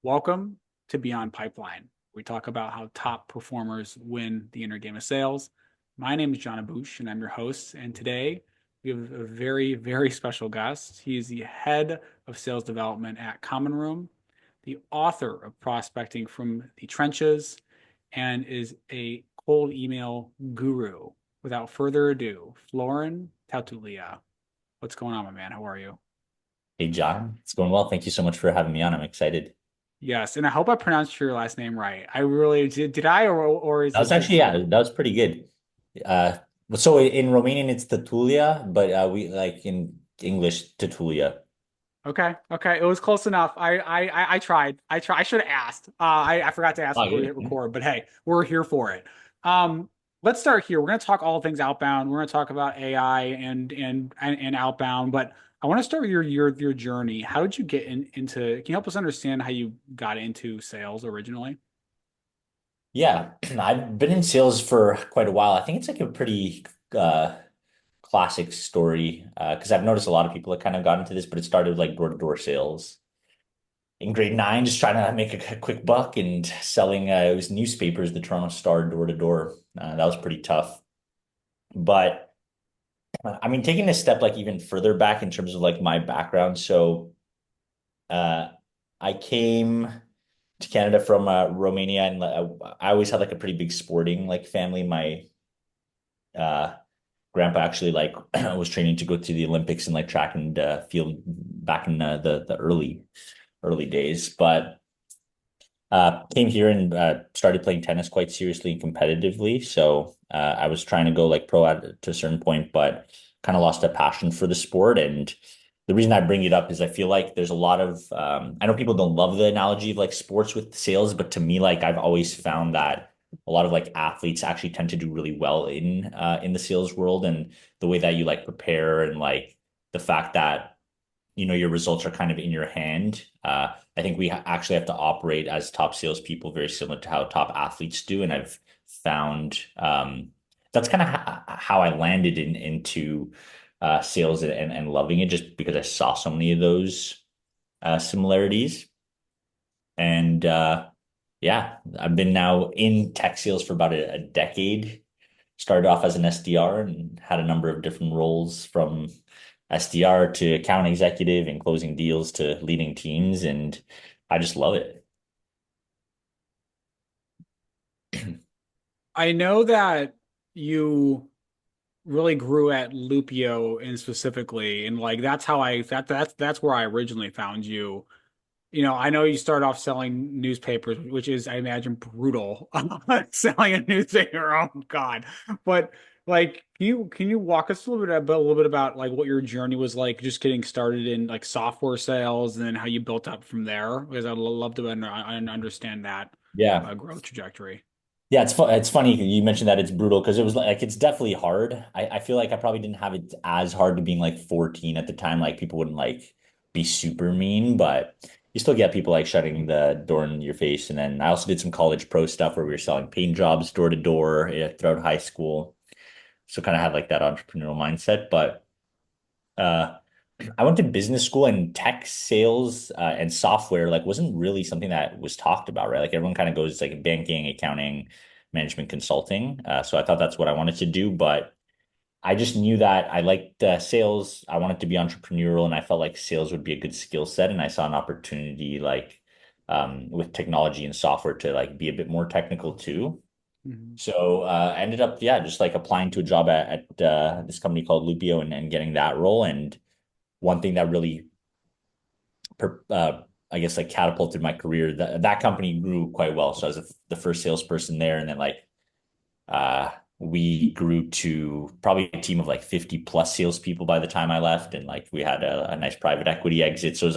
Welcome to Beyond Pipeline. We talk about how top performers win the inner game of sales. My name is John Abouche, and I'm your host. And today we have a very, very special guest. He is the head of sales development at Common Room, the author of Prospecting from the Trenches, and is a cold email guru. Without further ado, Florin Tatulea. What's going on, my man? How are you? Hey John, it's going well. Thank you so much for having me on. I'm excited. Yes, and I hope I pronounced your last name right. I really did. Did I, or is That was it actually, just yeah, that was pretty good. Uh, so in Romanian it's Tatulia, but we like in English Tatulia. okay? Okay, it was close enough. I tried. I should have asked. I forgot to ask Oh, before we yeah. hit record, but hey, we're here for it. Um, let's start here. We're gonna talk all things outbound. We're gonna talk about AI and outbound, but I want to start with your journey. How did you get into? Can you help us understand how you got into sales originally? Yeah, I've been in sales for quite a while. I think it's like a pretty uh classic story because I've noticed a lot of people have kind of got into this, but it started with like door-to-door sales. In grade nine, just trying to make a quick buck and selling it was newspapers, the Toronto Star door to door. That was pretty tough. But I mean, taking a step like even further back in terms of like my background. So uh, I came to Canada from Romania, and I always had like a pretty big sporting like family. My uh, grandpa actually like was training to go to the Olympics and like track and field back in the early days, but. Came here and started playing tennis quite seriously and competitively. So I was trying to go like pro to a certain point, but kind of lost a passion for the sport. And the reason I bring it up is I feel like there's a lot of I know people don't love the analogy of like sports with sales, but to me, like I've always found that a lot of like athletes actually tend to do really well in the sales world, and the way that you like prepare and like the fact that your results are kind of in your hand. I think we actually have to operate as top salespeople very similar to how top athletes do, and I've found that's kind of how I landed into sales and loving it, just because I saw so many of those similarities. And yeah, I've been now in tech sales for about a decade. Started off as an SDR and had a number of different roles, from SDR to account executive and closing deals to leading teams. And I just love it. I know that you really grew at Lupio and specifically, and like that's how that's where I originally found you. You know, I know you start off selling newspapers, which is, I imagine, brutal. Selling a newspaper, oh God. But like, can you walk us a little bit about like what your journey was like, just getting started in like software sales, and then how you built up from there? Because I'd love to understand that Yeah. growth trajectory. Yeah, it's funny you mentioned that it's brutal because it was like it's definitely hard. I feel like I probably didn't have it as hard to being like 14 at the time. Like people wouldn't like be super mean, but you still get people like shutting the door in your face. And then I also did some college pro stuff where we were selling paint jobs door to door throughout high school. So kind of had like that entrepreneurial mindset. But uh I went to business school, and tech sales and software like wasn't really something that was talked about, right? Like everyone kind of goes like banking, accounting, management consulting. So I thought that's what I wanted to do, but I just knew that I liked sales. I wanted to be entrepreneurial, and I felt like sales would be a good skill set. And I saw an opportunity like with technology and software to like be a bit more technical too. Mhm. So I ended up, yeah, just like applying to a job at this company called Lupio, and getting that role. And one thing that really per, I guess like catapulted my career. That company grew quite well. So I was the first salesperson there, and then like we grew to probably a team of like 50 plus salespeople by the time I left, and like we had a nice private equity exit. So it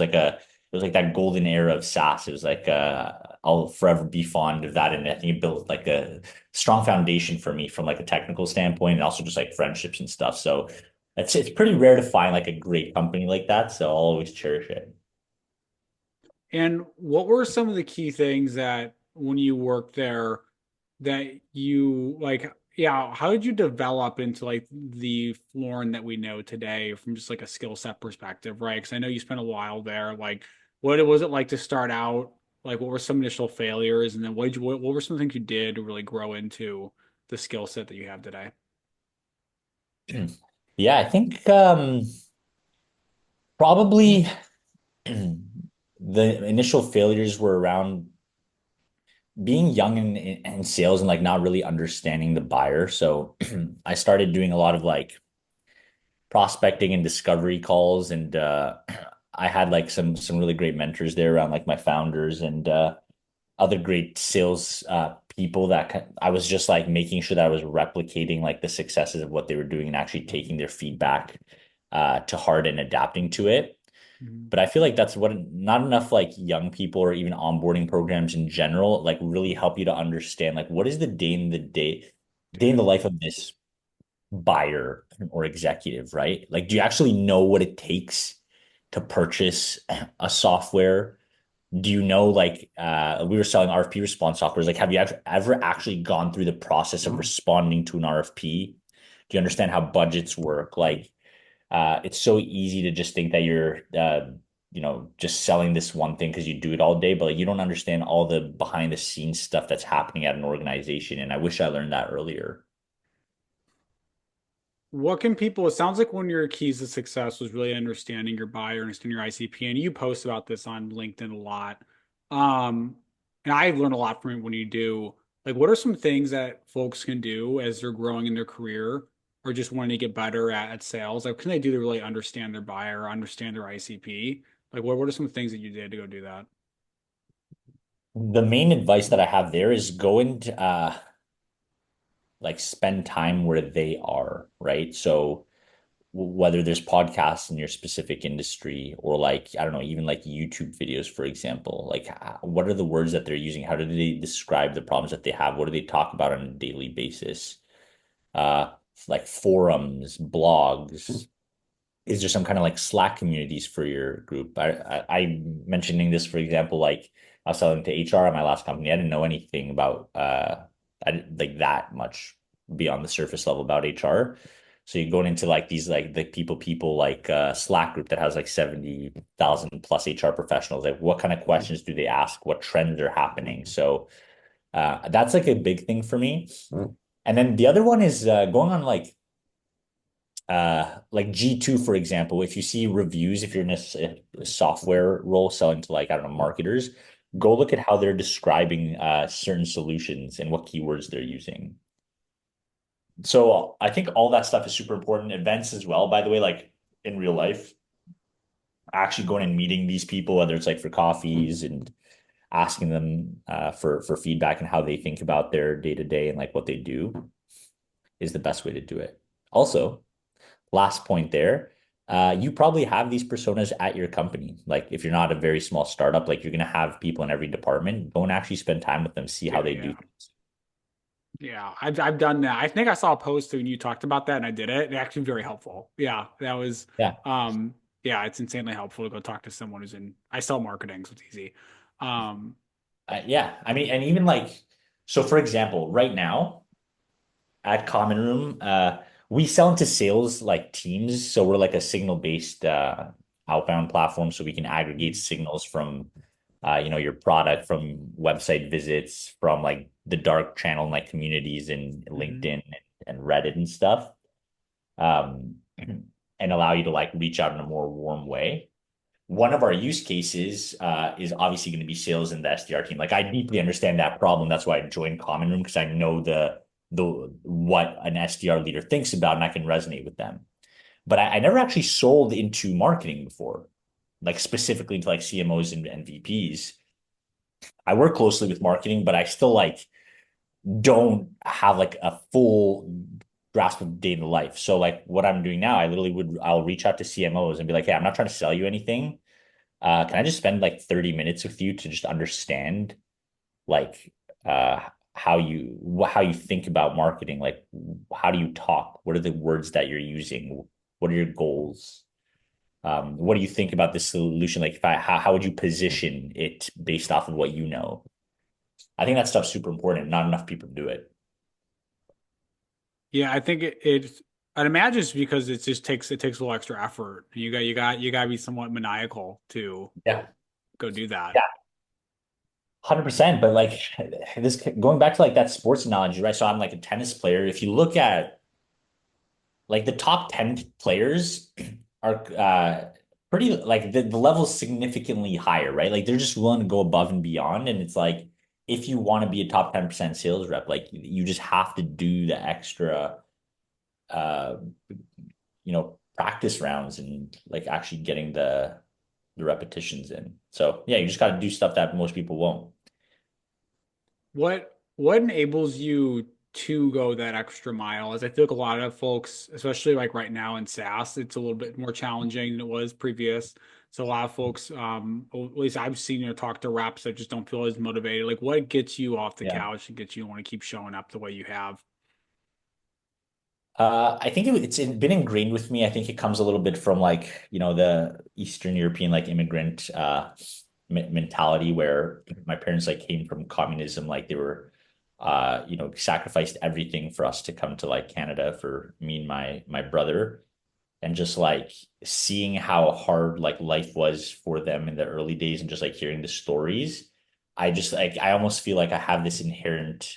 was like that golden era of SaaS. It was like I'll forever be fond of that, and I think it built like a strong foundation for me from like a technical standpoint, and also just like friendships and stuff. So it's pretty rare to find like a great company like that. So I'll always cherish it. And what were some of the key things that when you worked there that you like, yeah, how did you develop into like the Florin that we know today from just like a skill set perspective, right? Because I know you spent a while there. Like, what was it like to start out? Like what were some initial failures, and then what were some things you did to really grow into the skill set that you have today? Yeah, I think probably the initial failures were around being young in sales and like not really understanding the buyer. So I started doing a lot of like prospecting and discovery calls, and I had like some really great mentors there around like my founders and other great sales people that I was just like making sure that I was replicating like the successes of what they were doing and actually taking their feedback to heart and adapting to it. Mhm. But I feel like that's what not enough like young people or even onboarding programs in general like really help you to understand like what is the day in the life of this buyer or executive, right? Like, do you actually know what it takes to purchase a software? Do you know like we were selling RFP response software? Like, have you ever actually gone through the process of responding to an RFP? Do you understand how budgets work? Like, it's so easy to just think that you're just selling this one thing because you do it all day, but like you don't understand all the behind the scenes stuff that's happening at an organization. And I wish I learned that earlier. What can people, it sounds like one of your keys to success was really understanding your buyer, understanding your ICP, and you post about this on LinkedIn a lot. Um, and I learn a lot from it when you do. Like, what are some things that folks can do as they're growing in their career or just wanting to get better at sales? Like, what can they do to really understand their buyer, understand their ICP? Like, what are some things that you did to go do that? The main advice that I have there is go and like spend time where they are, right? So whether there's podcasts in your specific industry or like I don't know, even like YouTube videos, for example, like what are the words that they're using? How do they describe the problems that they have? What do they talk about on a daily basis? Uh, like forums, blogs, is there some kind of like Slack communities for your group? I mentioning this, for example, like I was selling to HR at my last company. I didn't know anything about I didn't like that much beyond the surface level about HR. So you're going into like these like the people like Slack group that has like 70,000 plus HR professionals. Like what kind of questions do they ask? What trends are happening? So that's like a big thing for me. And then the other one is going on like G2, for example, if you see reviews, if you're in a software role selling to like, I don't know, marketers, go look at how they're describing certain solutions and what keywords they're using. So I think all that stuff is super important. Events as well, by the way, like in real life, actually going and meeting these people, whether it's like for coffees and asking them for feedback and how they think about their day to day and like what they do is the best way to do it. Also, last point there, you probably have these personas at your company. Like if you're not a very small startup, like you're going to have people in every department. Go and actually spend time with them, see how Yeah, they do yeah. things. Yeah, I've done that. I think I saw a post when you talked about that and I did it. It's actually very helpful. Yeah, that was Yeah. yeah, it's insanely helpful to go talk to someone who's in I sell marketing, so it's easy. Um Yeah. I mean, and even like, so for example, right now at Common Room, we sell into sales like teams. So we're like a signal based outbound platform. So we can aggregate signals from your product from website visits, from like the dark channel like communities in mhm. LinkedIn and Reddit and stuff, um, and allow you to like reach out in a more warm way. One of our use cases is obviously going to be sales in the SDR team. Like I deeply understand that problem. That's why I joined Common Room because I know the what an SDR leader thinks about, and I can resonate with them. But I never actually sold into marketing before, like specifically into like CMOs and VPs. I work closely with marketing, but I still like don't have like a full grasp of day in the life. So like what I'm doing now, I'll reach out to CMOs and be like, hey, I'm not trying to sell you anything. Can I just spend like 30 minutes with you to just understand like uh how you think about marketing? Like how do you talk? What are the words that you're using? What are your goals? What do you think about this solution? Like if how would you position it based off of what you know? I think that stuff's super important. Not enough people do it. Yeah, I think it's I'd imagine it's because it takes a little extra effort. You got to be somewhat maniacal to Yeah. go do that. Yeah. 100%. But like this, going back to like that sports analogy, right? So I'm like a tennis player. If you look at like the top 10 players are pretty like the level's significantly higher, right? Like they're just willing to go above and beyond. And it's like if you want to be a top 10% sales rep, like you just have to do the extra uh practice rounds and like actually getting the repetitions in. So yeah, you just got to do stuff that most people won't. What enables you to go that extra mile? As I feel like a lot of folks, especially like right now in SaaS, it's a little bit more challenging than it was previous. So a lot of folks, at least I've seen, talk to reps that just don't feel as motivated. Like what gets you off the Yeah. couch and gets you to want to keep showing up the way you have? I think been ingrained with me. I think it comes a little bit from like, the Eastern European like immigrant mentality where my parents like came from communism, like they were sacrificed everything for us to come to like Canada for me and my brother and just like seeing how hard like life was for them in the early days and just like hearing the stories. I almost feel like I have this inherent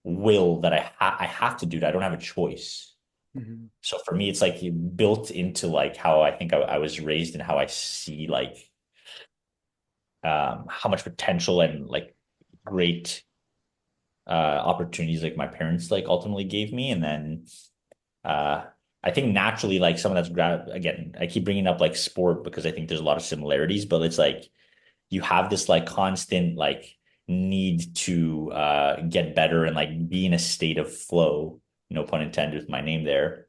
will that I have to do that. I don't have a choice. Mhm. So for me, it's like built into like how I think I was raised and how I see like how much potential and like great opportunities like my parents like ultimately gave me. And then uh I think naturally like some of that's again, I keep bringing up like sport because I think there's a lot of similarities, but it's like you have this like constant like need to get better and like be in a state of flow, no pun intended with my name there.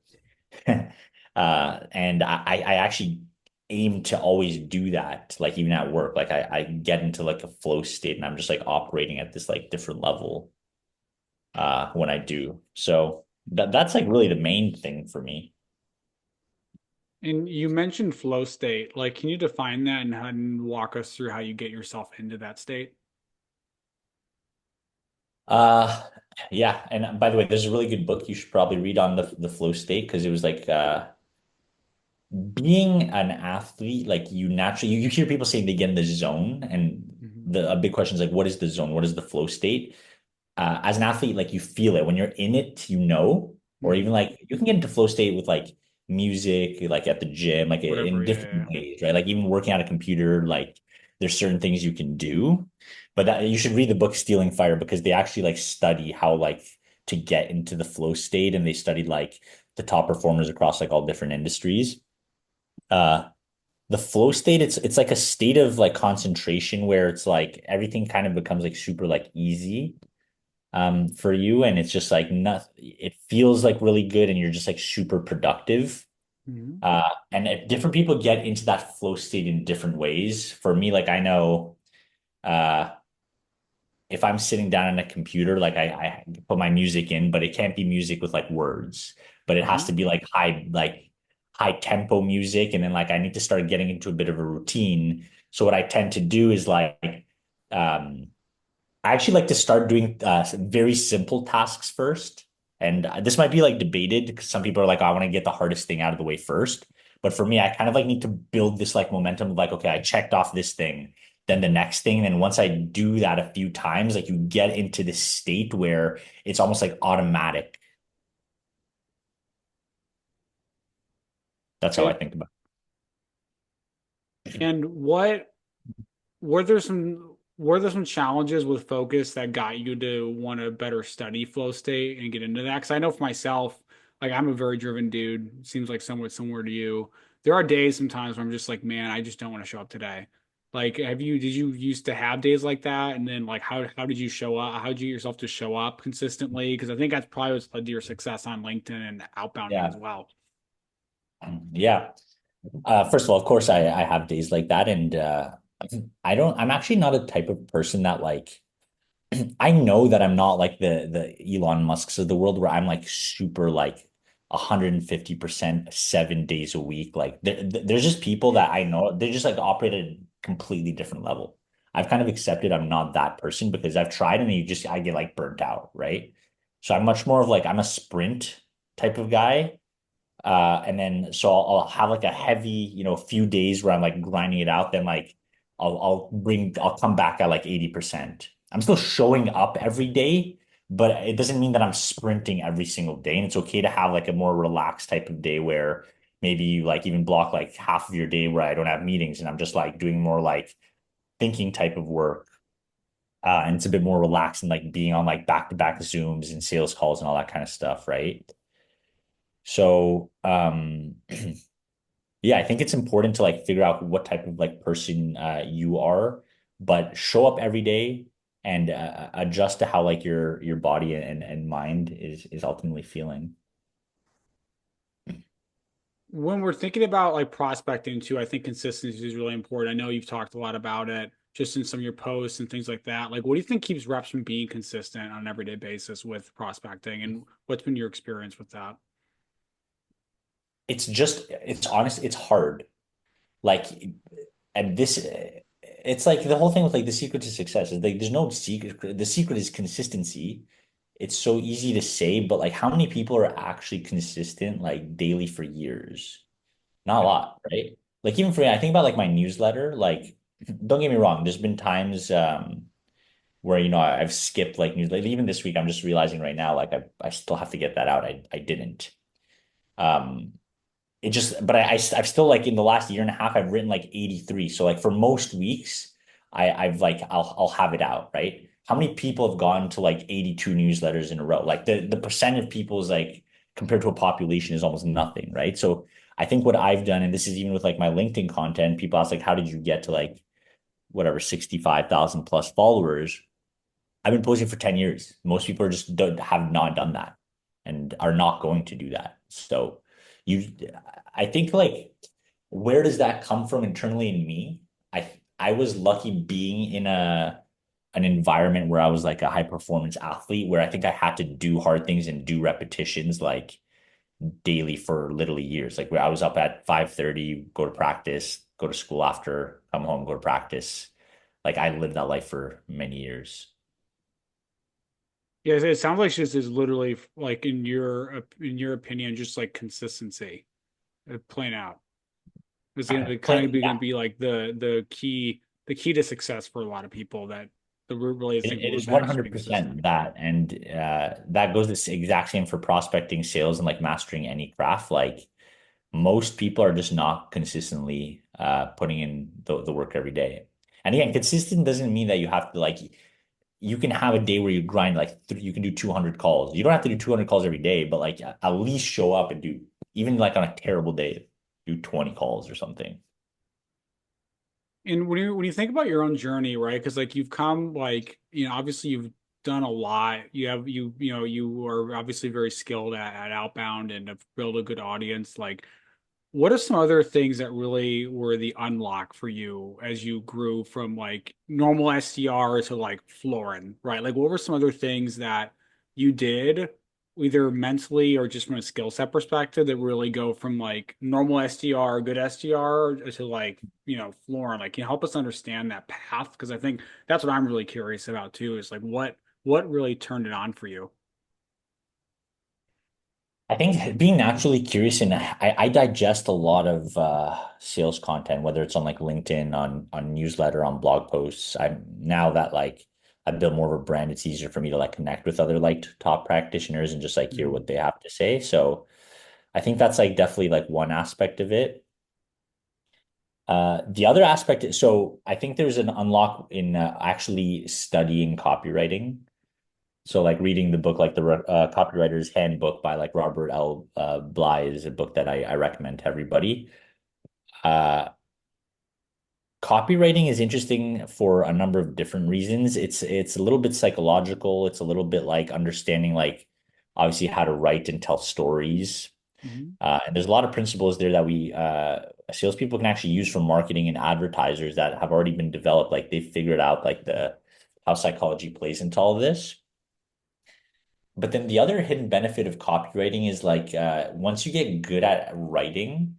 And I actually aim to always do that, like even at work. Like I get into like a flow state and I'm just like operating at this like different level when I do. So that's like really the main thing for me. And you mentioned flow state. Like, can you define that and walk us through how you get yourself into that state? Uh yeah, and by the way, there's a really good book you should probably read on the flow state because it was like being an athlete, like you naturally you hear people saying they get in the zone, and Hmm. the a big question is like, what is the zone? What is the flow state? As an athlete, like you feel it when you're in it, or even Hmm. like you can get into flow state with like music, like at the gym, like Whatever. in Yeah, different yeah. ways, right? Like even working at a computer, like there's certain things you can do, but that you should read the book Stealing Fire because they actually like study how like to get into the flow state, and they studied like the top performers across like all different industries. Uh, the flow state, it's like a state of like concentration where it's like everything kind of becomes like super like easy for you, and it's just like not it feels like really good and you're just like super productive. Hmm. And if different people get into that flow state in different ways. For me, like I know uh if I'm sitting down on a computer, like I put my music in, but it can't be music with like words, but it has Uh-huh. to be like high tempo music. And then like I need to start getting into a bit of a routine. So what I tend to do is like um I actually like to start doing very simple tasks first. And this might be like debated because some people are like, oh, I want to get the hardest thing out of the way first. But for me, I kind of like need to build this like momentum of like, okay, I checked off this thing, then the next thing. And then once I do that a few times, like you get into this state where it's almost like automatic. That's how I And, think about it. and were there some challenges with focus that got you to want to better study flow state and get into that? Because I know for myself, like I'm a very driven dude. Seems like somewhat similar to you. There are days sometimes where I'm just like, man, I just don't want to show up today. Like, did you used to have days like that? And then like how did you show up? How did you get yourself to show up consistently? Because I think that's probably what's led to your success on LinkedIn and outbounding as Yeah. well. Yeah. First of all, of course, I have days like that. And I'm actually not a type of person that like, I know that I'm not like the Elon Musks of the world where I'm like super like 150% 7 days a week. Like there's just people that I know they just like operate at a completely different level. I've kind of accepted I'm not that person because I've tried and I get like burnt out, right? So I'm much more of like I'm a sprint type of guy. And then so I'll have like a heavy, few days where I'm like grinding it out. Then like I'll come back at like 80%. I'm still showing up every day, but it doesn't mean that I'm sprinting every single day. And it's okay to have like a more relaxed type of day where maybe you like even block like half of your day where I don't have meetings and I'm just like doing more like thinking type of work. And it's a bit more relaxed and like being on like back-to-back Zooms and sales calls and all that kind of stuff, right? So, yeah, I think it's important to like figure out what type of like person you are, but show up every day and adjust to how like your body and mind is ultimately feeling. When we're thinking about like prospecting too, I think consistency is really important. I know you've talked a lot about it just in some of your posts and things like that. Like, what do you think keeps reps from being consistent on an everyday basis with prospecting, and what's been your experience with that? It's honest, it's hard. Like, and this, it's like the whole thing with like the secret to success is like there's no secret. The secret is consistency. It's so easy to say, but like how many people are actually consistent like daily for years? Not a Yeah. lot, right? Like even for me, I think about like my newsletter, like don't get me wrong, there's been times where I've skipped like newsletter. Even this week, I'm just realizing right now, like I still have to get that out. I didn't. Um it just but I've still like in the last year and a half I've written like 83. So like for most weeks I've like I'll have it out, right? How many people have gone to like 82 newsletters in a row? Like the percent of people is like compared to a population is almost nothing, right? So I think what I've done, and this is even with like my LinkedIn content, people ask like how did you get to like whatever 65,000 plus followers? I've been posting for 10 years. Most people are just don't have not done that and are not going to do that. So you I think like where does that come from internally in me? I was lucky being in an environment where I was like a high performance athlete where I think I had to do hard things and do repetitions like daily for literally years. Like where I was up at 5:30, go to practice, go to school after, come home, go to practice. Like I lived that life for many years. Yeah, it sounds like this is literally like in your opinion, just like consistency, plain out. It's gonna be kind of Play, be gonna yeah, be like the key to success for a lot of people that the really it, think it is matters is being consistent. 100% that. And that goes the exact same for prospecting, sales, and like mastering any craft. Like most people are just not consistently putting in the work every day. And again, consistent doesn't mean that you have to like, you can have a day where you grind like you can do 200 calls. You don't have to do 200 calls every day, but like at least show up and do, even like on a terrible day, do 20 calls or something. And when you think about your own journey, right? Because like you've come like, obviously you've done a lot. You are obviously very skilled at Outbound and have built a good audience. Like, what are some other things that really were the unlock for you as you grew from like normal SDR to like Florin, right? Like, what were some other things that you did, either mentally or just from a skill set perspective, that really go from like normal SDR, good SDR to like, Florin? Like, can you help us understand that path? Because I think that's what I'm really curious about too, is like what really turned it on for you? I think being naturally curious and I digest a lot of sales content, whether it's on like LinkedIn, on newsletter, on blog posts. I'm now that like I built more of a brand, it's easier for me to like connect with other like top practitioners and just like hear Mhm. what they have to say. So I think that's like definitely like one aspect of it. The other aspect is, so I think there's an unlock in actually studying copywriting. So like reading the book, like the Copywriter's Handbook by like Robert L. Bly is a book that I recommend to everybody. Uh, Copywriting is interesting for a number of different reasons. It's a little bit psychological. It's a little bit like understanding like obviously how to write and tell stories. Mhm. And there's a lot of principles there that we salespeople can actually use for marketing and advertisers that have already been developed. Like they figured out like the how psychology plays into all of this. But then the other hidden benefit of copywriting is like once you get good at writing,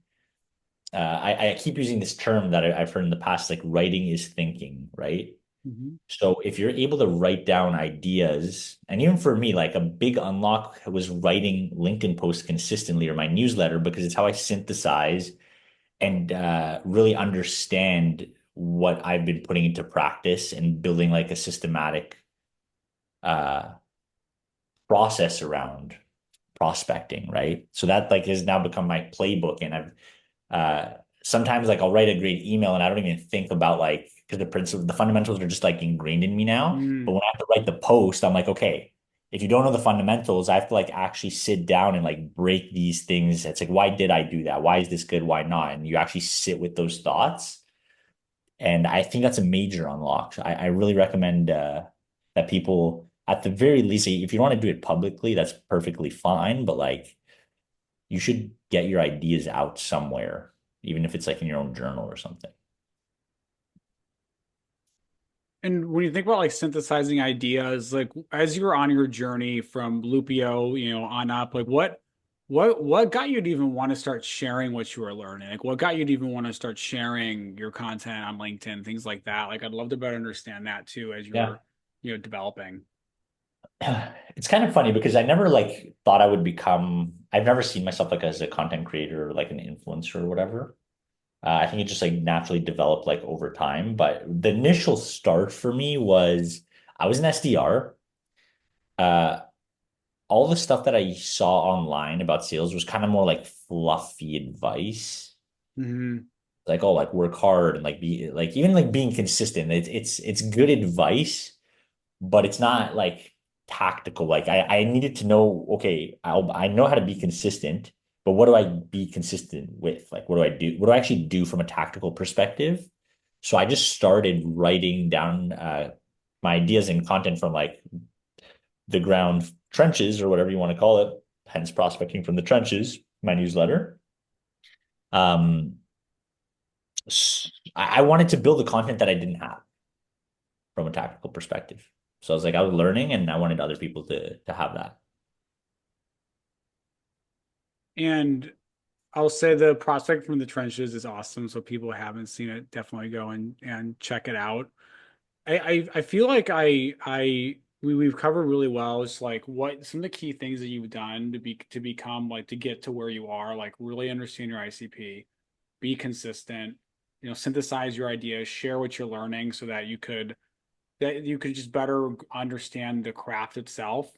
I keep using this term that I've heard in the past, like writing is thinking, right? Mhm. So if you're able to write down ideas, and even for me, like a big unlock was writing LinkedIn posts consistently or my newsletter because it's how I synthesize and really understand what I've been putting into practice and building like a systematic uh process around prospecting, right? So that like has now become my playbook. And I've sometimes like I'll write a great email and I don't even think about like because the principle, the fundamentals are just like ingrained in me now. But Mm. when I have to write the post, I'm like, okay, if you don't know the fundamentals, I have to like actually sit down and like break these things. It's like, why did I do that? Why is this good? Why not? And you actually sit with those thoughts. And I think that's a major unlock. So I really recommend that people, at the very least, if you want to do it publicly, that's perfectly fine. But like, you should get your ideas out somewhere, even if it's like in your own journal or something. And when you think about like synthesizing ideas, like as you were on your journey from Lupio, on up, like what got you to even want to start sharing what you were learning? Like what got you to even want to start sharing your content on LinkedIn, things like that? Like I'd love to better understand that too as you Yeah. were, developing. It's kind of funny because I never like thought I would become, I've never seen myself like as a content creator or like an influencer or whatever. I think it just like naturally developed like over time. But the initial start for me was I was an SDR. Uh, all the stuff that I saw online about sales was kind of more like fluffy advice. Hmm. Like, oh, like work hard and like be like even like being consistent. It's good advice, but it's not like tactical. Like I needed to know, okay, I know how to be consistent, but what do I be consistent with? Like what do I do? What do I actually do from a tactical perspective? So I just started writing down my ideas and content from like the ground trenches or whatever you want to call it, hence prospecting from the trenches, my newsletter. Um, I wanted to build the content that I didn't have from a tactical perspective. So I was like, I was learning and I wanted other people to have that. And I'll say the prospect from the trenches is awesome. So people who haven't seen it, definitely go and check it out. I feel like we've covered really well. It's like what some of the key things that you've done to become like to get to where you are, like really understand your ICP, be consistent, synthesize your ideas, share what you're learning so that you could just better understand the craft itself.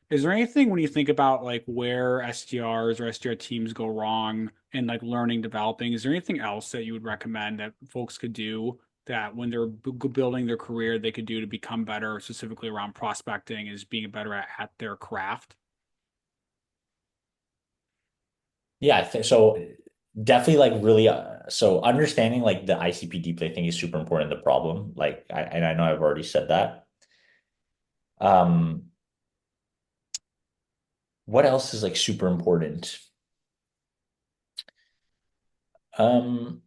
Is there anything when you think about like where SDRs or SDR teams go wrong in like learning, developing, is there anything else that you would recommend that folks could do that when they're building their career, they could do to become better, specifically around prospecting, is being better at their craft? Yeah, I think so. Definitely like really so understanding like the ICP deeply I think is super important. The problem, like and I know I've already said that. Um, what else is like super important? Um,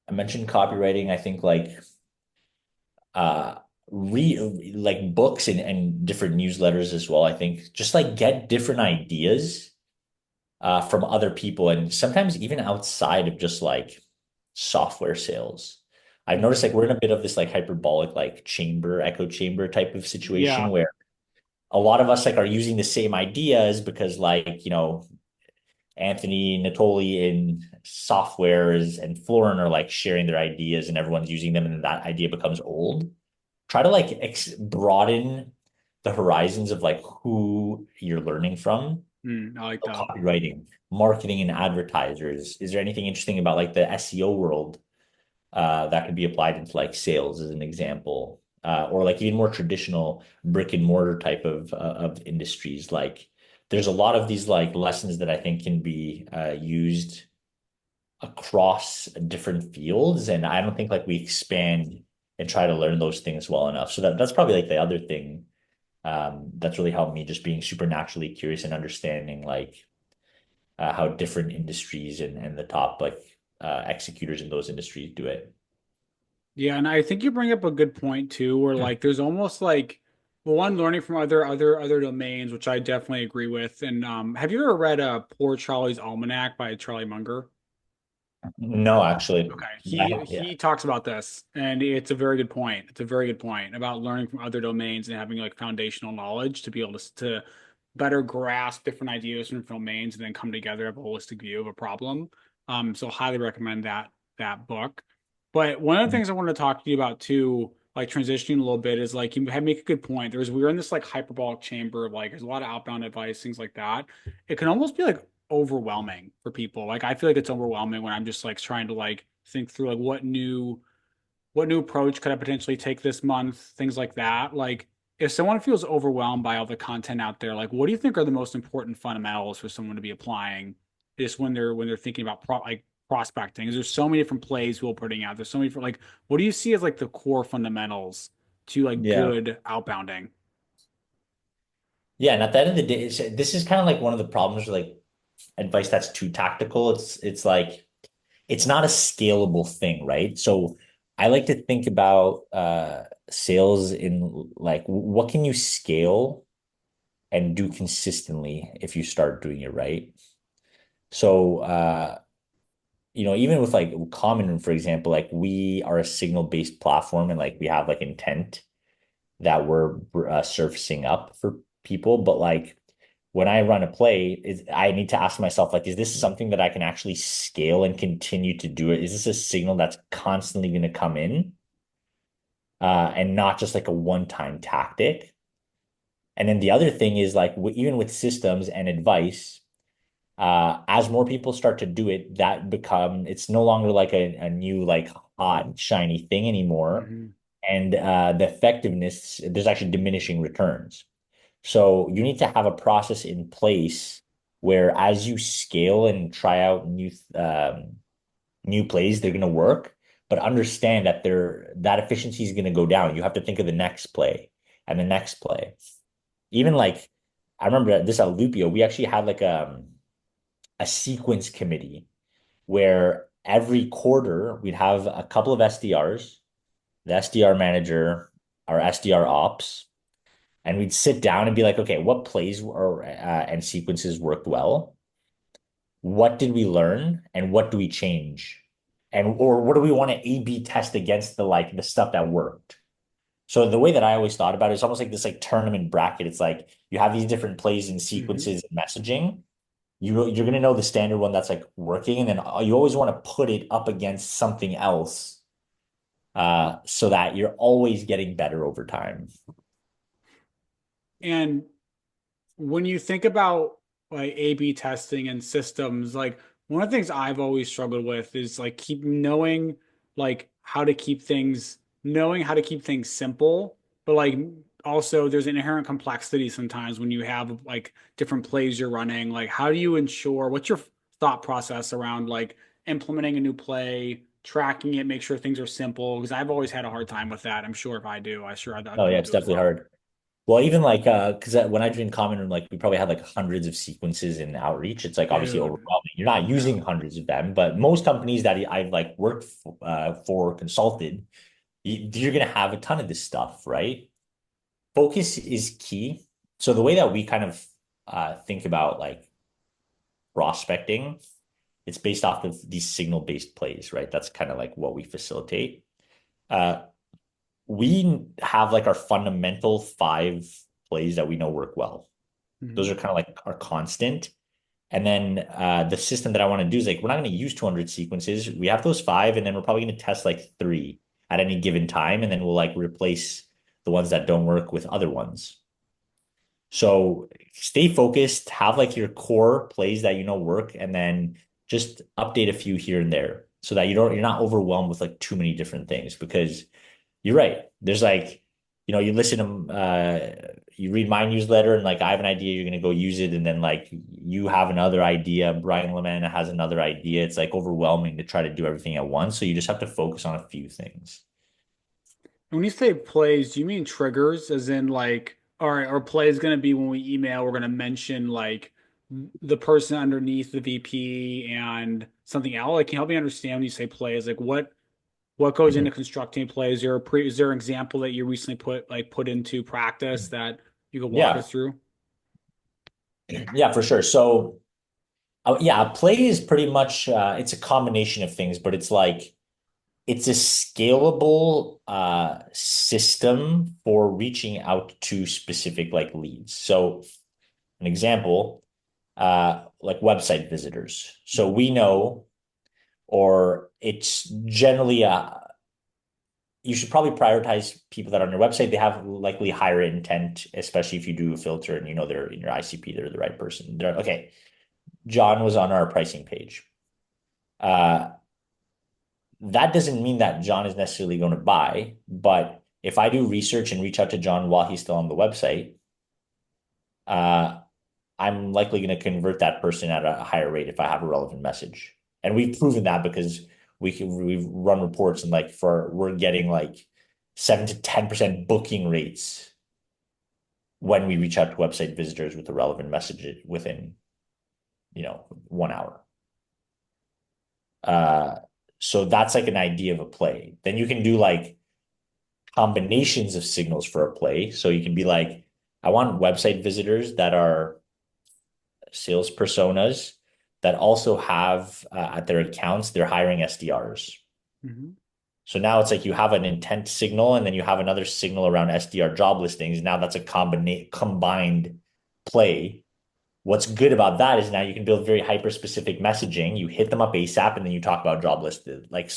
I mentioned copywriting. I think uh read like books and different newsletters as well. I think just like get different ideas from other people and sometimes even outside of just like software sales. I've noticed Mhm. like we're in a bit of this like hyperbolic like chamber, echo chamber type of situation Yeah. where a lot of us like are using the same ideas because like, Anthony Natoli in softwares and Florin are like sharing their ideas and everyone's using them and that idea becomes old. Try to like broaden the horizons of like who you're learning from. I like that. Copywriting, marketing and advertisers. Is there anything interesting about like the SEO world that could be applied into like sales as an example? Or like even more traditional brick and mortar type of industries. Like there's a lot of these like lessons that I think can be used across different fields. And I don't think like we expand and try to learn those things well enough. So that's probably like the other thing that's really helped me just being super naturally curious and understanding like how different industries and the top like executors in those industries do it. Yeah, and I think you bring up a good point too, where like there's almost like well, one learning from other domains, which I definitely agree with. And have you ever read Poor Charlie's Almanac by Charlie Munger? No, actually, Okay, yeah, he talks about this, and it's a very good point. It's a very good point about learning from other domains and having like foundational knowledge to be able to better grasp different ideas from domains and then come together, have a holistic view of a problem. So highly recommend that book. But one of the things I wanted to talk to you about too, like transitioning a little bit, is like you had make a good point. We were in this like hyperbolic chamber of like there's a lot of outbound advice, things like that. It can almost be like overwhelming for people. Like I feel like it's overwhelming when I'm just like trying to like think through like what new approach could I potentially take this month, things like that. Like if someone feels overwhelmed by all the content out there, like what do you think are the most important fundamentals for someone to be applying just when they're thinking about prospecting? Is there's so many different plays we're putting out. There's so many different like what do you see as like the core fundamentals to like Yeah. good outbounding? Yeah, and at the end of the day, this is kind of like one of the problems with like advice that's too tactical. It's like it's not a scalable thing, right? So I like to think about sales in like what can you scale and do consistently if you start doing it right. So even with like Common, for example, like we are a signal-based platform and like we have like intent that we're surfacing up for people. But like when I run a play, I need to ask myself, like, is this something that I can actually scale and continue to do it? Is this a signal that's constantly going to come in and not just like a one-time tactic? And then the other thing is like even with systems and advice, as more people start to do it, it's no longer like a new like hot shiny thing anymore. Hmm. And the effectiveness, there's actually diminishing returns. So you need to have a process in place where as you scale and try out new plays, they're going to work, but understand that that efficiency is going to go down. You have to think of the next play and the next play. Even like I remember this at Lupio, we actually had like a sequence committee where every quarter we'd have a couple of SDRs, the SDR manager, our SDR ops, and we'd sit down and be like, okay, what plays and sequences worked well? What did we learn, and what do we change? And or what do we want to A/B test against the stuff that worked? So the way that I always thought about it is almost like this like tournament bracket. It's like you have these different plays and Hmm. sequences and messaging. You're gonna know the standard one that's like working, and then you always want to put it up against something else, so that you're always getting better over time. And when you think about like A/B testing and systems, like one of the things I've always struggled with is like keep knowing like knowing how to keep things simple, but like also there's an inherent complexity sometimes when you have like different plays you're running. Like how do you ensure what's your thought process around like implementing a new play, tracking it, make sure things are simple? Because I've always had a hard time with that. I'm sure if I do, I sure other Oh yeah, people it's do as definitely well. hard. Well, even like because when I joined Common Room, like we probably had like hundreds of sequences in outreach. It's like obviously Dude, overwhelming. You're not yeah. using hundreds of them, but most companies that I've like worked for consulted, you're gonna have a ton of this stuff, right? Focus is key. So the way that we kind of think about like prospecting, it's based off of these signal-based plays, right? That's kind of like what we facilitate. Uh, we have like our fundamental five plays that we know work well. Those Mhm. are kind of like our constant. And then the system that I want to do is like we're not going to use 200 sequences. We have those five, and then we're probably going to test like three at any given time, and then we'll like replace the ones that don't work with other ones. So stay focused, have like your core plays that you know work, and then just update a few here and there so that you're not overwhelmed with like too many different things because you're right. There's like, you listen to, you read my newsletter and like I have an idea, you're gonna go use it, and then like you have another idea, Brian Lamana has another idea. It's like overwhelming to try to do everything at once. So you just have to focus on a few things. When you say plays, do you mean triggers, as in like, all right, our play is going to be when we email, we're going to mention like the person underneath the VP and something else? Like, can you help me understand when you say plays? Like, what goes Mhm. into constructing plays? Is there an example that you recently put into practice that you could walk Yeah, us through? yeah, for sure. So yeah, a play is pretty much it's a combination of things, but it's a scalable system for reaching out to specific like leads. So an example, like website visitors. So we know, or it's generally you should probably prioritize people that are on your website. They have likely higher intent, especially if you do a filter and you know they're in your ICP, they're the right person. They're okay. John was on our pricing page. Uh, that doesn't mean that John is necessarily going to buy, but if I do research and reach out to John while he's still on the website, uh, I'm likely going to convert that person at a higher rate if I have a relevant message. And we've proven that because we've run reports and like we're getting like 7 to 10% booking rates when we reach out to website visitors with the relevant message within 1 hour. Uh, so that's like an idea of a play. Then you can do like combinations of signals for a play. So you can be like, I want website visitors that are sales personas that also have at their accounts, they're hiring SDRs. Mhm. So now it's like you have an intent signal and then you have another signal around SDR job listings. Now that's a combined play. What's good about that is now you can build very hyper specific messaging. You hit them up ASAP and then you talk about job listed, like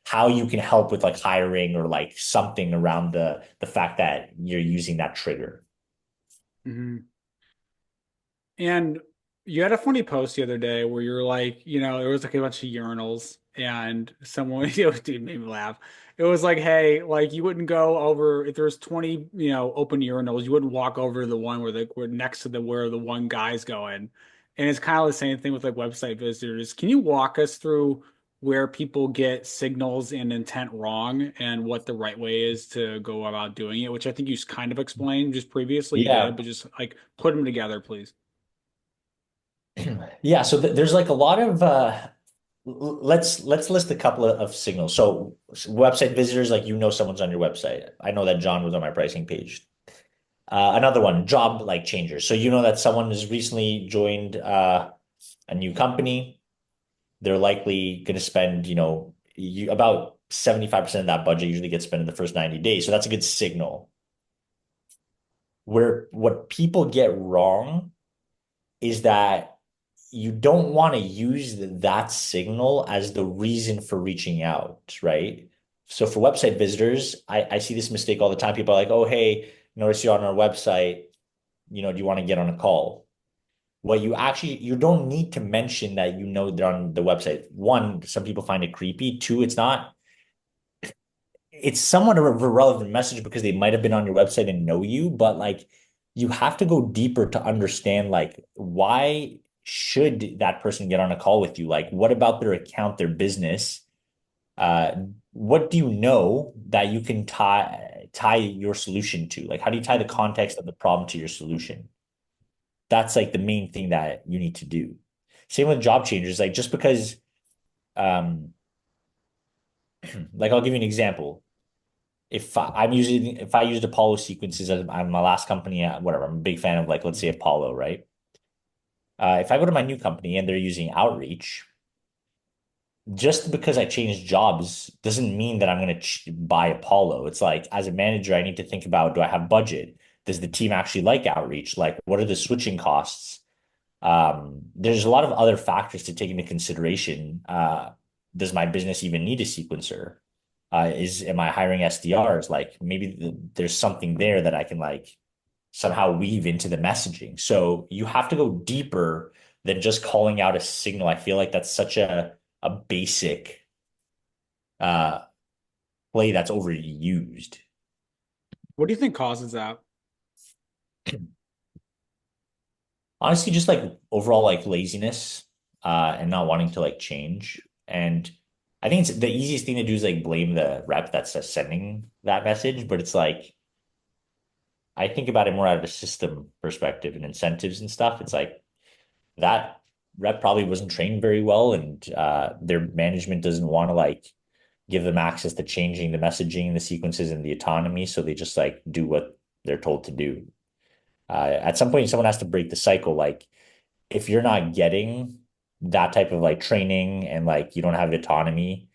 how you can help with like hiring or like something around the fact that you're using that trigger. Mhm. And you had a funny post the other day where you're like, there was like a bunch of urinals and someone, dude, made me laugh. It was like, hey, like you wouldn't go over if there's 20, open urinals, you wouldn't walk over to the one where next to the where the one guy's going. And it's kind of the same thing with like website visitors. Can you walk us through where people get signals and intent wrong and what the right way is to go about doing it, which I think you kind of explained just previously, you did, Yeah. but just like put them together, please. Yeah, so there's like a lot of let's list a couple of signals. So website visitors, like someone's on your website. I know that John was on my pricing page. Another one, job like changers. So you know that someone has recently joined a new company. They're likely going to spend, about 75% of that budget usually gets spent in the first 90 days. So that's a good signal. Where what people get wrong is that you don't want to use that signal as the reason for reaching out, right? So for website visitors, I see this mistake all the time. People are like, oh, hey, notice you're on our website. Do you want to get on a call? Well, you don't need to mention that they're on the website. One, some people find it creepy. Two, it's somewhat of a relevant message because they might have been on your website and know you, but like you have to go deeper to understand like why should that person get on a call with you? Like what about their account, their business? Uh, what do you know that you can tie your solution to? Like how do you tie the Mhm. context of the problem to your solution? That's like the main thing that you need to do. Same with job changers. Like just because um like I'll give you an example. If I used Apollo sequences at my last company, whatever, I'm a big fan of like let's say Apollo, right? If I go to my new company and they're using outreach, just because I changed jobs doesn't mean that I'm going to buy Apollo. It's like as a manager, I need to think about do I have budget? Does the team actually like outreach? Like what are the switching costs? There's a lot of other factors to take into consideration. Does my business even need a sequencer? Am I hiring SDRs? Like maybe there's something there that I can like somehow weave into the messaging. So you have to go deeper than just calling out a signal. I feel like that's such a basic uh play that's overused. What do you think causes that? Honestly, just like overall like laziness and not wanting to like change. And I think it's the easiest thing to do is like blame the rep that's sending that message, but it's like I think about it more out of a system perspective and incentives and stuff. It's like that rep probably wasn't trained very well, and their management doesn't want to like give them access to changing the messaging, the sequences, and the autonomy. So they just like do what they're told to do. At some point, someone has to break the cycle. Like if you're not getting that type of like training and like you don't have autonomy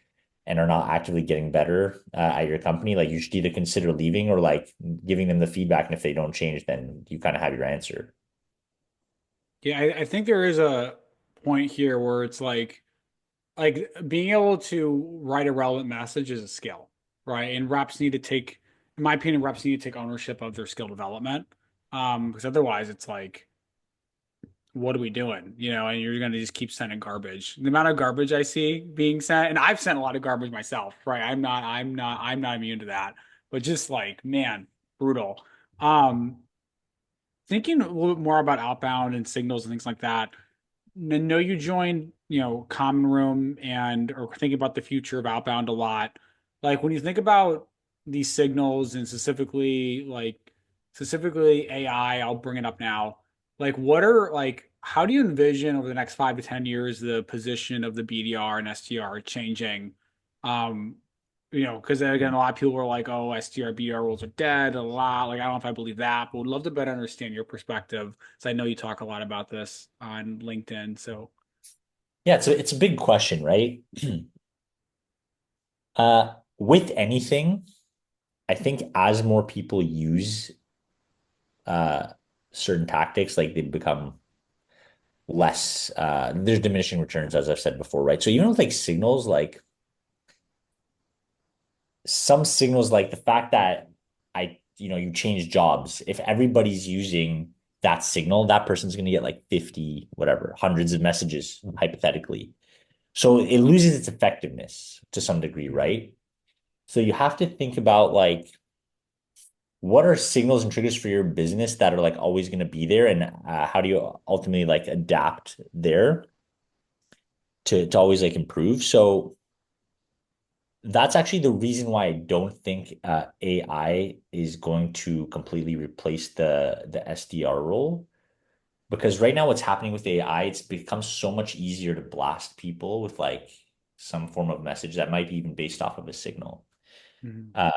and are not actively getting better at your company, like you should either consider leaving or like giving them the feedback. And if they don't change, then you kind of have your answer. Yeah, I think there is a point here where it's like being able to write a relevant message is a skill, right? And reps need to take, in my opinion, reps need to take ownership of their skill development. Because otherwise it's like, what are we doing? And you're gonna just keep sending garbage. The amount of garbage I see being sent, and I've sent a lot of garbage myself, right? I'm not immune to that. But just like, man, brutal. Um, Thinking a little bit more about outbound and signals and things like that. I know you joined, Common Room and or thinking about the future of outbound a lot. Like when you think about these signals and specifically AI, I'll bring it up now. Like how do you envision over the next 5 to 10 years the position of the BDR and SDR changing? Um, because again, a lot of people were like, "Oh, SDR, BDR roles are dead." A lot. Like, I don't know if I believe that, but would love to better understand your perspective. So I know you talk a lot about this on LinkedIn. So, Yeah, it's a big question, right? With anything, I think as more people use uh certain tactics, like they become less there's diminishing returns, as I've said before, right? So even with like signals, like some signals, like the fact that you change jobs, if everybody's using that signal, that person's going to get like 50, whatever, hundreds of messages, hypothetically. So it loses its effectiveness to some degree, mhm, right? So you have to think about like what are signals and triggers for your business that are like always going to be there, and how do you ultimately like adapt there to always like improve. So that's actually the reason why I don't think AI is going to completely replace the SDR role. Because right now, what's happening with AI, it's become so much easier to blast people with like some form of message that might be even based off of a signal. mhm, Uh,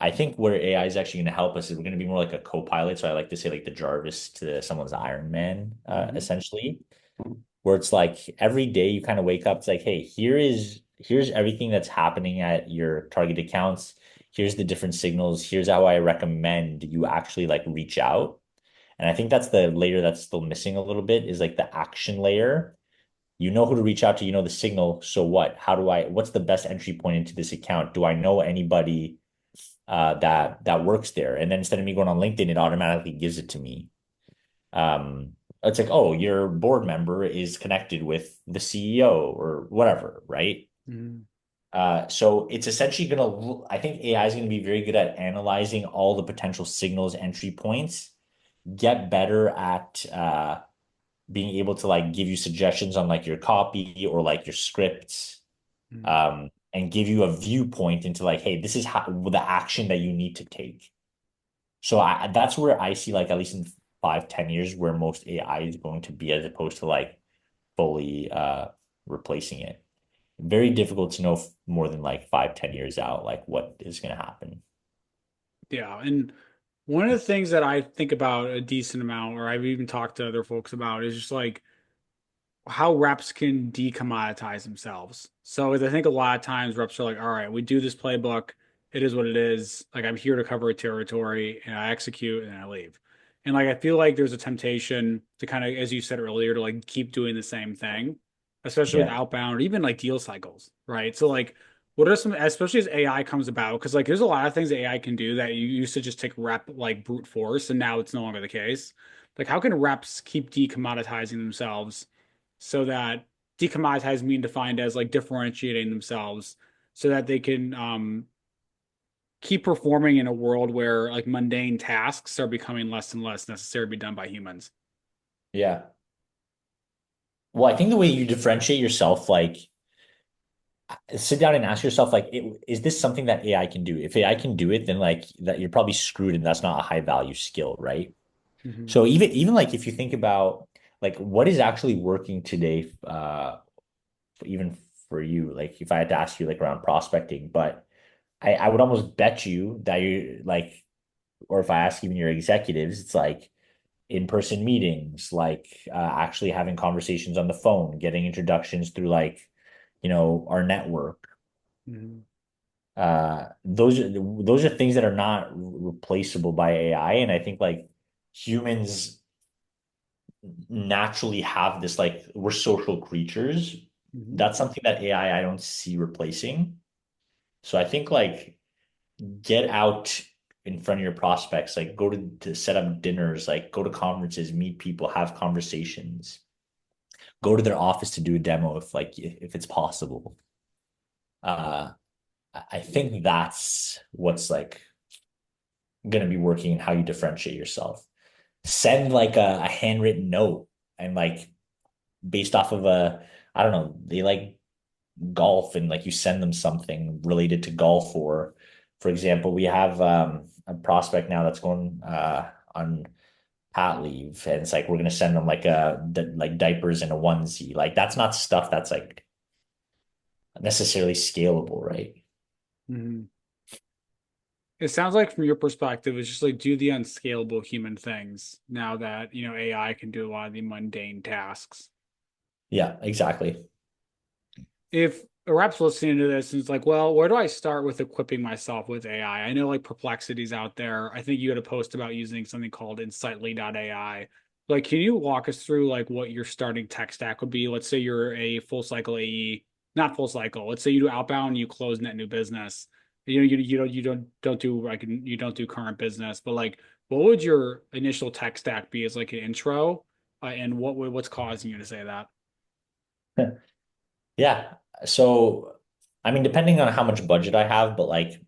I think where AI is actually going to help us is we're going to be more like a co-pilot. So I like to say like the Jarvis to someone's Iron Man, mhm, essentially, where it's like every day you kind of wake up, it's like, hey, here's everything that's happening at your target accounts. Here's the different signals. Here's how I recommend you actually like reach out. And I think that's the layer that's still missing a little bit is like the action layer. You know who to reach out to, you know the signal. So what? What's the best entry point into this account? Do I know anybody that works there? And then instead of me going on LinkedIn, it automatically gives it to me. It's like, oh, your board member is connected with the CEO or whatever, right? mhm, So it's essentially I think AI is going to be very good at analyzing all the potential signals, entry points, get better at being able to like give you suggestions on like your copy or like your scripts, mhm. and give you a viewpoint into like, hey, this is how the action that you need to take. So that's where I see like at least in 5, 10 years where most AI is going to be as opposed to like fully replacing it. Very difficult to know more than like 5, 10 years out, like what is going to happen. Yeah. And one of the things that I think about a decent amount, or I've even talked to other folks about, is just like how reps can decommoditize themselves. So I think a lot of times reps are like, all right, we do this playbook. It is what it is. Like I'm here to cover a territory and I execute and I leave. And like I feel like there's a temptation to kind of, as you said earlier, to like keep doing the same thing, especially with Yeah. outbound or even like deal cycles, right? So like what are some, especially as AI comes about, because like there's a lot of things that AI can do that you used to just take rep like brute force, and now it's no longer the case. Like how can reps keep decommoditizing themselves so that decommoditize mean defined as like differentiating themselves so that they can keep performing in a world where like mundane tasks are becoming less and less necessary to be done by humans. Yeah. Well, I think the way you differentiate yourself, like sit down and ask yourself, like, is this something that AI can do? If AI can do it, then like that you're probably screwed and that's not a high value skill, right? Hmm. So even like if you think about like what is actually working today, even for you, like if I had to ask you like around prospecting, but I would almost bet you that you like, or if I ask even your executives, it's like in-person meetings, like actually having conversations on the phone, getting introductions through like, our network. Hmm. Those are things that are not replaceable by AI. And I think like humans naturally have this, like, we're social creatures. Hmm. That's something that AI I don't see replacing. So I think like get out in front of your prospects, like go to set up dinners, like go to conferences, meet people, have conversations, go to their office to do a demo if it's possible. Uh, I think that's what's like going to be working and how you differentiate yourself. Send like a handwritten note and like based off of I don't know, they like golf and like you send them something related to golf. Or for example, we have a prospect now that's going on pat leave, and it's like we're gonna send them like like diapers and a onesie. Like that's not stuff that's like necessarily scalable, right? Hmm. It sounds like from your perspective, it's just like do the unscalable human things now that, AI can do a lot of the mundane tasks. Yeah, exactly. If a rep's listening to this and it's like, well, where do I start with equipping myself with AI? I know like Perplexity's out there. I think you had a post about using something called Insightly.ai. Like, can you walk us through like what your starting tech stack would be? Let's say you're a full cycle AE, not full cycle. Let's say you do outbound and you close net new business. You don't do like you don't do current business, but like what would your initial tech stack be as like an intro? And what's causing you to say that? Yeah. So, I mean, depending on how much budget I have, but like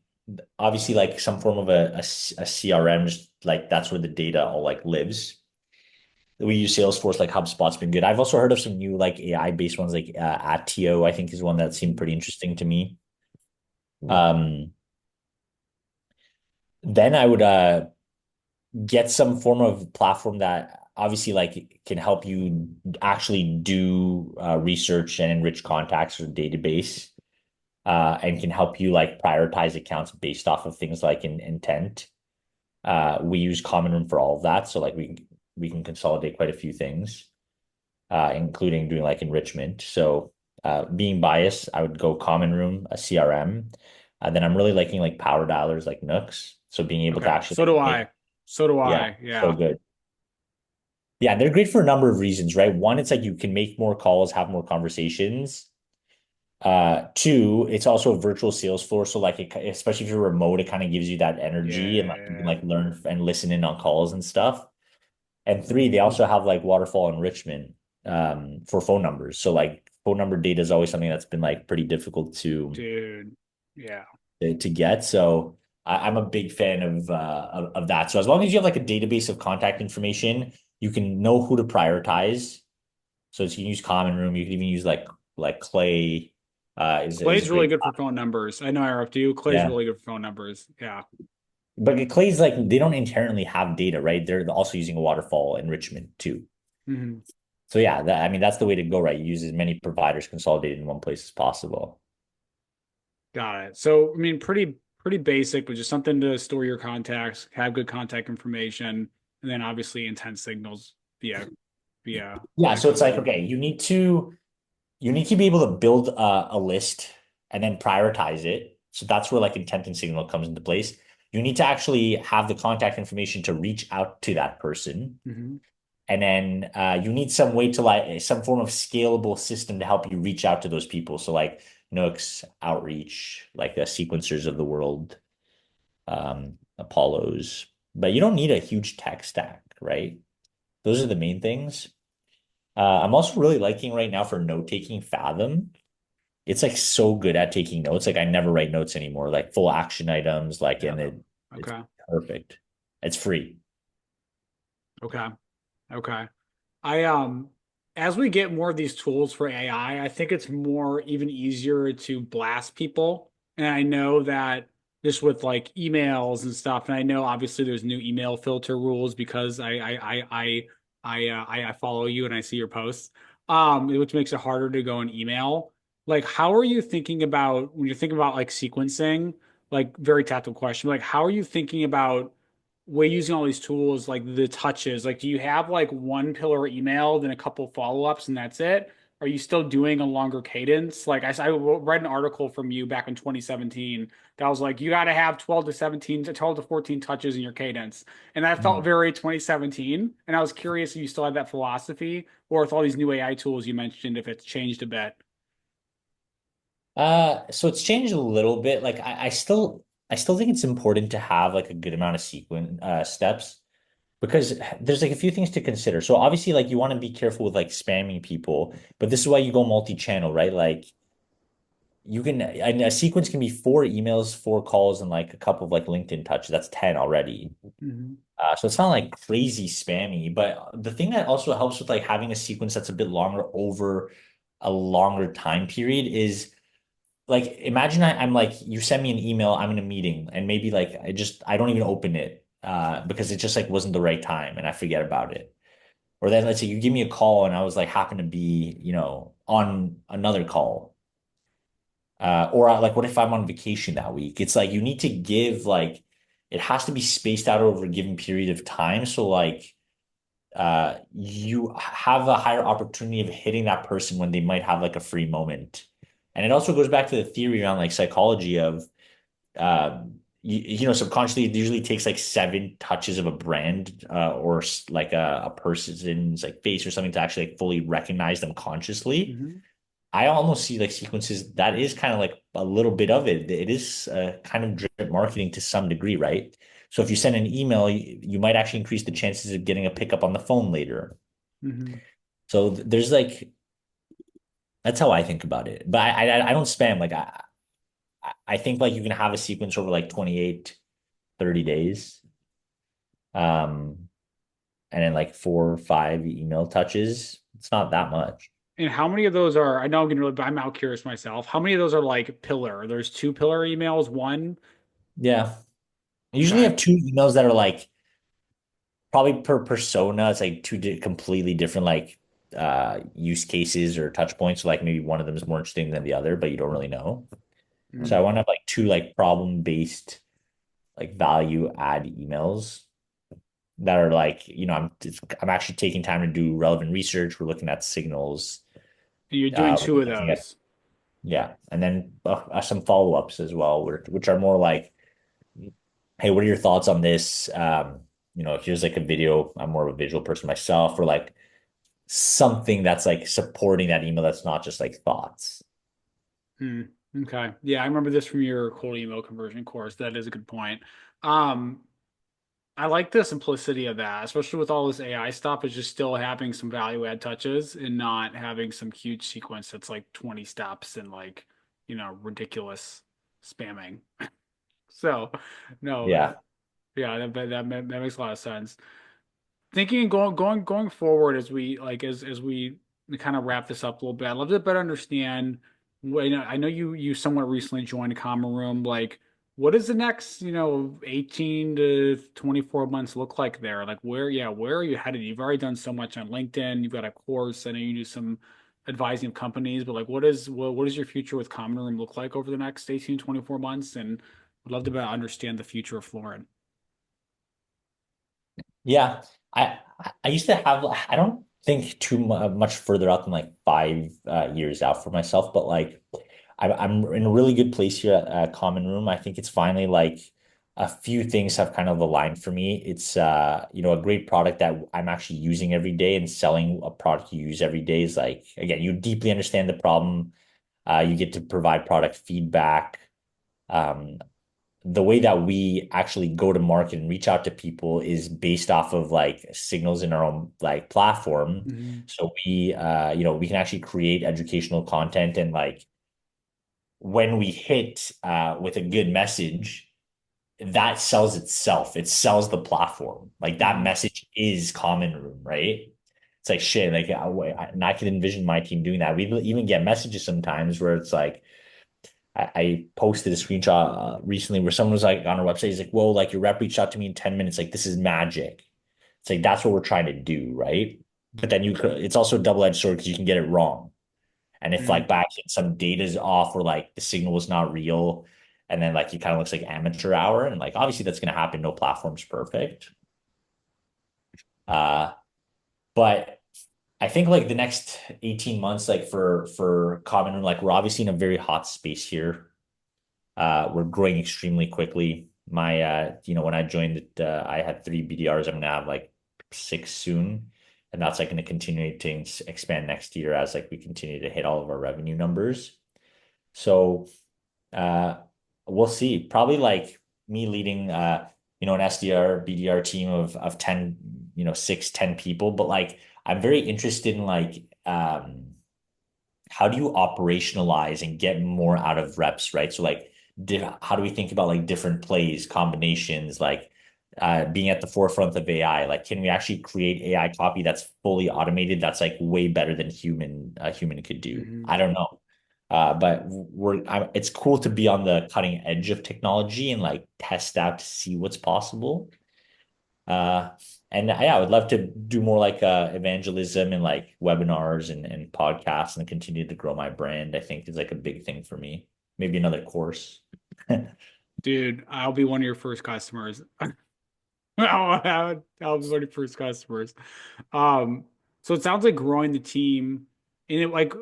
obviously like some form of a CRM, just like that's where the data all like lives. We use Salesforce, like HubSpot's been good. I've also heard of some new like AI based ones, like Attio, I think is one that seemed pretty interesting to me. Um, then I would get some form of platform that obviously like can help you actually do research and enrich contacts or database, and can help you like prioritize accounts based off of things like intent. We use Common Room for all of that, so like we can consolidate quite a few things, including doing like enrichment. So being biased, I would go Common Room, a CRM. Then I'm really liking like power dialers like Nooks. So being able to Okay, actually so like do make, I. So do yeah, I. so Yeah. good. Yeah, they're great for a number of reasons, right? One, it's like you can make more calls, have more conversations. Two, it's also a virtual sales floor. So like especially if you're remote, it kind of gives you that energy and like you can Yeah. like learn and listen in on calls and stuff. And three, they also have like waterfall enrichment for phone numbers. So like phone number data is always something that's been like pretty difficult Dude. Yeah. to get. So I'm a big fan of that. So as long as you have like a database of contact information, you can know who to prioritize. So you can use Common Room. You can even use like Clay. Is a Clay's really great good for phone numbers. I know I interrupted you. Clay's yeah. really good for phone numbers. Yeah. But Clay's like they don't inherently have data, right? They're also using a waterfall enrichment too. Hmm. So yeah, I mean that's the way to go, right? You use as many providers consolidated in one place as possible. Got it. So, I mean, pretty basic, but just something to store your contacts, have good contact information, and then obviously intent signals via Yeah, via so it's Common like Room. okay, you need to be able to build a list and then prioritize it. So that's where like intent and signal comes into place. You need to actually have the contact information to reach out to that person. Hmm. And then you need some way to like some form of scalable system to help you reach out to those people. So like Nooks, Outreach, like the sequencers of the world, Apollos. But you don't need a huge tech stack, right? Those are the main things. I'm also really liking right now for note taking Fathom. It's like so good at taking notes. Like I never write notes anymore, like full action items, like Yeah. and it's Okay. perfect. It's free. Okay. Okay. I as we get more of these tools for AI, I think it's more even easier to blast people. And I know that just with like emails and stuff, and I know obviously there's new email filter rules because I follow you and I see your posts, which makes it harder to go in email. Like, how are you thinking about when you're thinking about like sequencing? Like, very tactical question. Like, how are you thinking about way using all these tools like the touches? Like, do you have like one pillar email then a couple follow-ups and that's it, are you still doing a longer cadence? Like I read an article from you back in 2017 that was like, you got to have 12 to 17 to 12 to 14 touches in your cadence. And that felt Mhm. very 2017. And I was curious if you still had that philosophy or with all these new AI tools you mentioned, if it's changed a bit. So it's changed a little bit. Like I still think it's important to have like a good amount of sequence steps because there's like a few things to consider. So obviously, like you want to be careful with like spamming people, but this is why you go multi-channel, right? Like you can a sequence can be four emails, four calls, and like a couple of like LinkedIn touches. That's 10 already. Hmm. So it's not like crazy spammy, but the thing that also helps with like having a sequence that's a bit longer over a longer time period is like imagine I'm like you send me an email, I'm in a meeting, and maybe like I don't even open it because it just like wasn't the right time and I forget about it. Or then let's say you give me a call and I was like happen to be, on another call. Or like what if I'm on vacation that week? It's like you need to give like it has to be spaced out over a given period of time. So like you have a higher opportunity of hitting that person when they might have like a free moment. And it also goes back to the theory around like psychology of subconsciously it usually takes like seven touches of a brand or like a person's like face or something to actually like fully recognize them consciously. Hmm. I almost see like sequences that is kind of like a little bit of it. It is kind of drip marketing to some degree, right? So if you send an email, you might actually increase the chances of getting a pickup on the phone later. Hmm. So there's like that's how I think about it. But I don't spam. Like I think like you can have a sequence over like 28, 30 days. Um, and then like four or five email touches. It's not that much. And how many of those are, I know I'm getting really, but I'm out curious myself. How many of those are like pillar? There's two pillar emails, one. Yeah. I usually Okay. have two emails that are like probably per persona. It's like two completely different like use cases or touch points. So like maybe one of them is more interesting than the other, but you don't really know. So I Mm. want to have like two like problem based like value add emails that are like, I'm actually taking time to do relevant research. We're looking at signals. And you're doing We're two of looking at those. yeah, and then some follow-ups as well, which are more like, hey, what are your thoughts on this? Here's like a video. I'm more of a visual person myself, or like something that's like supporting that email that's not just like thoughts. Hmm. Okay. Yeah, I remember this from your cold email conversion course. That is a good point. Um, I like the simplicity of that, especially with all this AI stuff, is just still having some value add touches and not having some huge sequence that's like 20 steps and like, ridiculous spamming. So, no, Yeah. yeah, that makes a lot of sense. Thinking going forward as we as we kind of wrap this up a little bit, I'd love to better understand what, I know you somewhat recently joined a common room. Like, what does the next, 18 to 24 months look like there? Like where are you headed? You've already done so much on LinkedIn, you've got a course, I know you do some advising of companies, but like what does your future with common room look like over the next 18 24 months? And I'd love to better understand the future of Florin. Yeah. I used to have, I don't think too much further out than like 5 years out for myself, but like I'm in a really good place here at Common Room. I think it's finally like a few things have kind of aligned for me. It's a great product that I'm actually using every day, and selling a product you use every day is like, again, you deeply understand the problem. You get to provide product feedback. Um, the way that we actually go to market and reach out to people is based off of like signals in our own like platform. Hmm. So we can actually create educational content, and like when we hit with a good message, that sells itself. It sells the platform. Like that Hmm. message is Common Room, right? It's like shit. Like and I can envision my team doing that. We even get messages sometimes where it's like I posted a screenshot recently where someone was like on our website. He's like, "Whoa, like your rep reached out to me in 10 minutes. Like this is magic." It's like that's what we're trying to do, right? But then it's also a double-edged sword because you can get it wrong. And if like Hmm. by accident some data is off or like the signal was not real, and then like it kind of looks like amateur hour, and like obviously that's going to happen. No platform's perfect. Uh, but I think like the next 18 months, like for common room, like we're obviously in a very hot space here. We're growing extremely quickly. When I joined I had three BDRs. I'm gonna have like six soon. And that's like going to continue to expand next year as like we continue to hit all of our revenue numbers. So uh we'll see. Probably like me leading an SDR, BDR team of 10, 6, 10 people. But like I'm very interested in like how do you operationalize and get more out of reps, right? So like how do we think about like different plays, combinations, like being at the forefront of AI? Like, can we actually create AI copy that's fully automated? That's like way better than a human could do. Hmm. I don't know. But it's cool to be on the cutting edge of technology and like test out to see what's possible. Uh, and yeah, I would love to do more like evangelism and like webinars and podcasts and continue to grow my brand. I think is like a big thing for me. Maybe another course. Dude, I'll be one of your first customers. I'll be one of your first customers. Um, so it sounds like growing the team in it like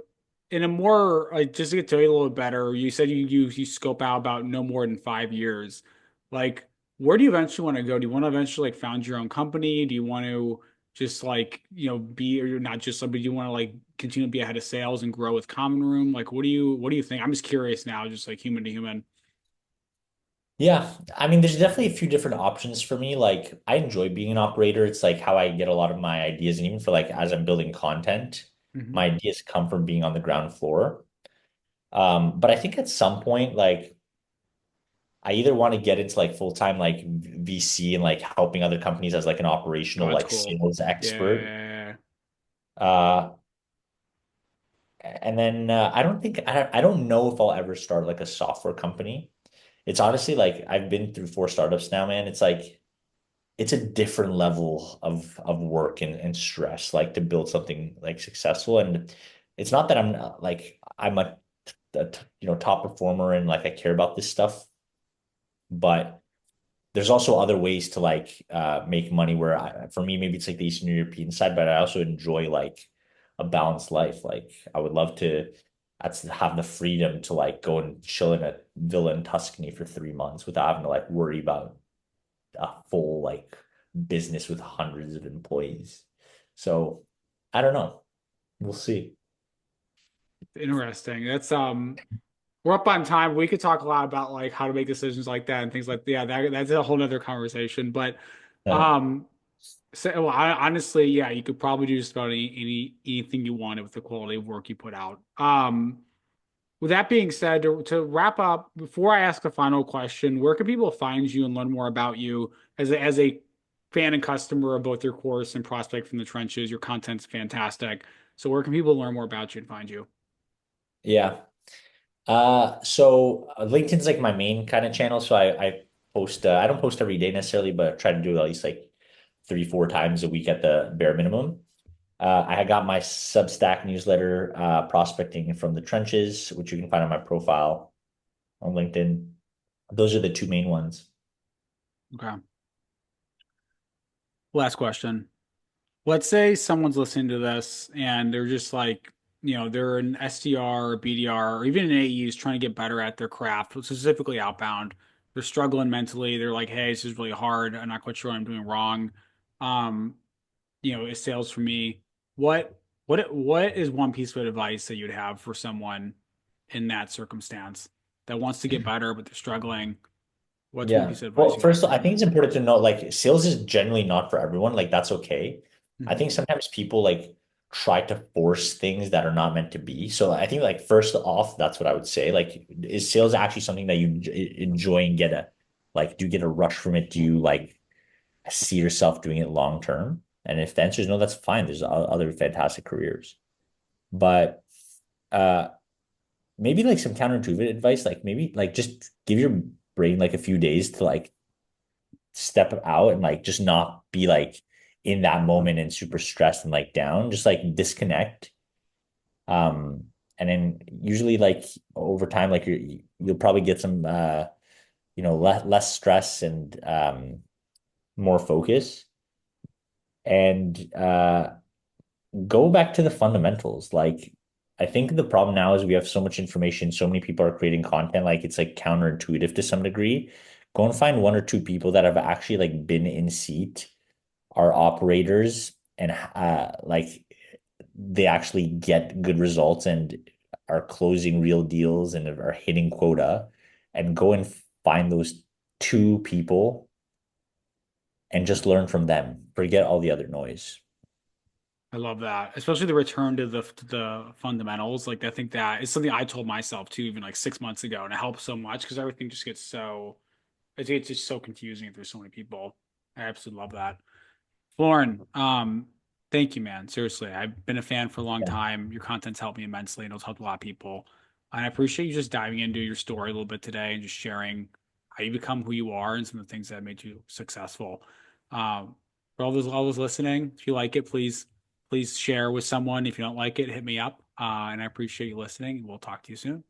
in a more like just to get to know you a little bit better, you said you scope out about no more than 5 years. Like, where do you eventually want to go? Do you want to eventually like found your own company? Do you want to just like, be or you're not just somebody, do you want to like continue to be ahead of sales and grow with Common Room? Like, what do you think? I'm just curious now, just like human to human. Yeah, I mean, there's definitely a few different options for me. Like, I enjoy being an operator. It's like how I get a lot of my ideas, and even for like as I'm building content, Hmm. my ideas come from being on the ground floor. But I think at some point, like I either want to get into like full-time like VC and like helping other companies as like an Oh, operational that's like cool. sales expert. Yeah. Uh, and then I don't know if I'll ever start like a software company. It's honestly like I've been through four startups now, man. It's like it's a different level of work and stress like to build something like successful. And it's not that I'm a top performer and like I care about this stuff, but there's also other ways to like make money where for me maybe it's like the Eastern European side, but I also enjoy like a balanced life. Like I would love to have the freedom to like go and chill in a villa in Tuscany for 3 months without having to like worry about a full like business with hundreds of employees. So I don't know. We'll see. Interesting. We're up on time. We could talk a lot about like how to make decisions like that and things like yeah, that's a whole nother conversation. But Uh, um well, honestly, yeah, you could probably do just about anything you wanted with the quality of work you put out. With that being said, to wrap up, before I ask the final question, where can people find you and learn more about you as a fan and customer of both your course and prospect from the trenches? Your content's fantastic. So where can people learn more about you and find you? yeah. So LinkedIn's like my main kind of channel. So I post, I don't post every day necessarily, but try to do it at least like 3, 4 times a week at the bare minimum. I had got my Substack newsletter, Prospecting from the Trenches, which you can find on my profile on LinkedIn. Those are the two main ones. Okay. Last question. Let's say someone's listening to this and they're just like, they're an SDR or BDR or even an AE is trying to get better at their craft, specifically outbound. They're struggling mentally. They're like, hey, this is really hard. I'm not quite sure what I'm doing wrong. Um, it's sales for me. What is one piece of advice that you'd have for someone in that circumstance that wants to get better, but they're struggling? What's one Yeah. piece of advice Well, you have first, for I think them? it's important to know like sales is generally not for everyone. Like that's okay. I Hmm. think sometimes people like try to force things that are not meant to be. So I think like first off, that's what I would say. Like, is sales actually something that you enjoy and get a like, do you get a rush from it? Do you like see yourself doing it long term? And if the answer is no, that's fine. There's other fantastic careers. But uh maybe like some counterintuitive advice, like maybe like just give your brain like a few days to like step out and like just not be like in that moment and super stressed and like down, just like disconnect. Um, and then usually like over time, like you'll probably get some less stress and more focus. And go back to the fundamentals. Like, I think the problem now is we have so much information, so many people are creating content, like it's like counterintuitive to some degree. Go and find one or two people that have actually like been in seat, are operators, and like they actually get good results and are closing real deals and are hitting quota, and go and find those two people and just learn from them. Forget all the other noise. I love that, especially the return to the fundamentals. Like I think that is something I told myself too, even like 6 months ago, and it helps so much because everything just gets so it's just so confusing if there's so many people. I absolutely love that. Florin, thank you, man. Seriously, I've been a fan for a long Yeah. time. Your content's helped me immensely and it's helped a lot of people. And I appreciate you just diving into your story a little bit today and just sharing how you become who you are and some of the things that made you successful. For all those listening, if you like it, please share with someone. If you don't like it, hit me up. And I appreciate you listening. We'll talk to you soon.